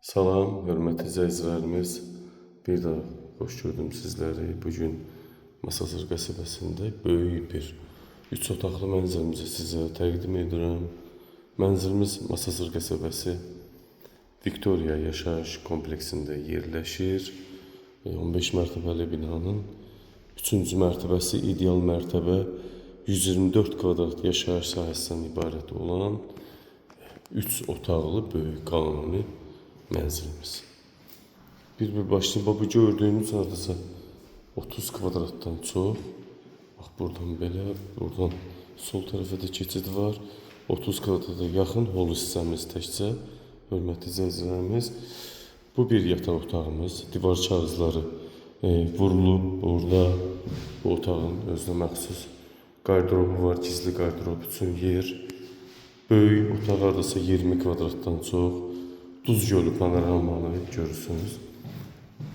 Salam, hörmətli izləyicilərimiz. Bir daha xoş gördüm sizləri. Bugün Masazır qəsəbəsində böyük bir 3 otaqlı mənzilimizi sizə təqdim edirəm. Mənzilimiz Masazır qəsəbəsi Viktoriya yaşayış kompleksində yerləşir. 15 mərtəbəli binanın 3-cü mərtəbəsi ideal mərtəbə 124 kvadrat yaşayış sahəsindən ibarət olan 3 otaqlı böyük qanuni mənzilimiz. Bir başlayın. Bu gördüyünüz adasa 30 kvadratdan çox. Bax, buradan belə, buradan sol tərəfə də keçid var. 30 kvadrata yaxın hol hissəmiz təkcə, hörmətli izləyicilərimiz. Bu bir yataq otağımız. Divar kağızları vurulub. Burada bu otağın özünə məxsus qardırobu var, gizli qardırob üçün yer. Böyük otaq adasa 20 kvadratdan çox. Duz Gölü panoramalı görürsünüz.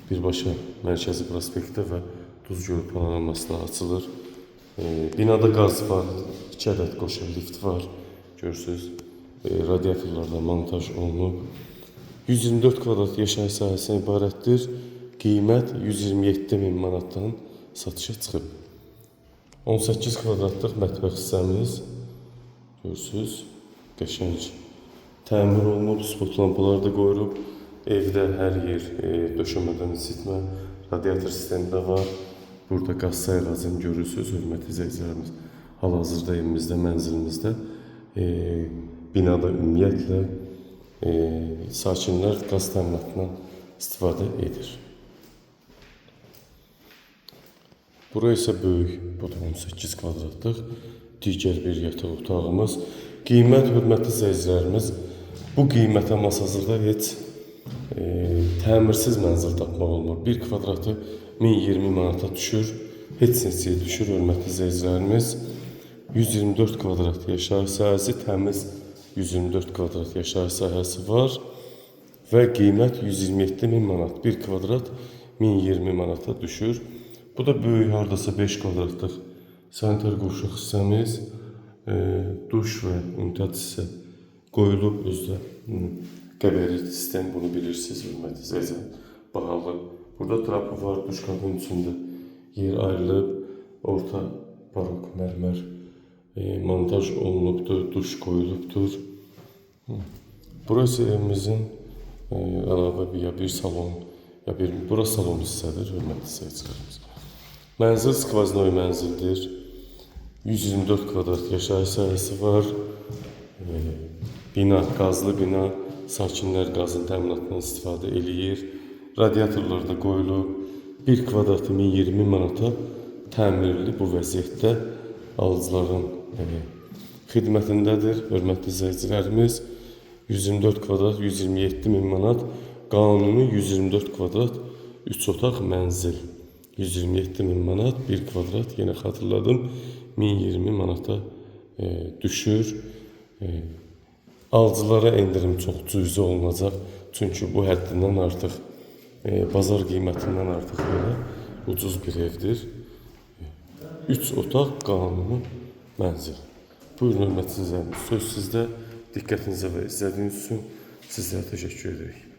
Birbaşa Mərkəzi prospektdə və Duz Gölü panoramasına açılır. Binada qaz var, 2 ədəd qoşa lift var. Görürsünüz, radiatorlarda montaj olunub. 124 kvadrat yaşayış sahəsindən ibarətdir. Qiymət 127.000 manatdan satışa çıxıb. 18 kvadratlıq mətbəx hissəmiz. Görürsünüz, qəşəng təmir olunub, spot lampalar da qoyulub. Evdə hər yer döşəmədən isitmə, radiator sistemi də var. Burada qaz sayğacını görürsünüz, hörmətli izləyicilərimiz. Hal-hazırda evimizdə, mənzilimizdə, binada ümumiyyətlə sakinlər qaz təminatından istifadə edir. Bura isə böyük, bu da 18 kvadratlıq digər bir yataq otağımız. Qiymət, hörmətli izləyicilərimiz, bu qiymətə Masazırda heç təmirsiz mənzil tapmaq olmur. 1 kvadratı 1020 manata düşür, heç neçəyə düşür, hörmətli izləyicilərimiz. 124 kvadrat yaşayış sahəsi, təmiz 124 kvadrat yaşayış sahəsi var və qiymət 127.000 manat. 1 kvadrat 1020 manata düşür. Bu da böyük, hardasa 5 kvadratlıq sanitar qovşaq hissəmiz. Duş və unitaz hissə qoyulub, özdə qəbəri sistem, bunu bilirsiniz, hörmətli izləyicilərimiz. Bahalı. Burada trapı var, duş kabinin içində yer ayrılıb, orta barok mərmər montaj olunubdur, duş qoyulubdur. Burası evimizin əlavə bir salon, bura salon hissədir, hörmətli izləyicilərimiz. Mənzil skvaznoy mənzildir. 124 kvadrat yaşayış sahəsi var. Bina, qazlı bina, sakinlər qazın təminatından istifadə eləyir. Radiatorlar da qoyulub. 1 kvadratı 1020 manata təmirli bu vəziyyətdə alıcıların xidmətindədir. Hörmətli izləyicilərimiz, 124 kvadrat 127.000 manat, qanuni 124 kvadrat 3 otaq mənzil. 127.000 manat, 1 kvadrat, yenə xatırladım, 1020 manata düşür. Alıcılara endirim çox cüzi olunacaq. Çünki bu həddindən artıq, bazar qiymətindən artıq belə ucuz bir evdir. 3 otaq qanuni mənzil. Buyurun, hörmətli izləyicilərimiz, söz sizdə. Diqqətinizə və izlədiyiniz üçün sizlərə təşəkkür edirik.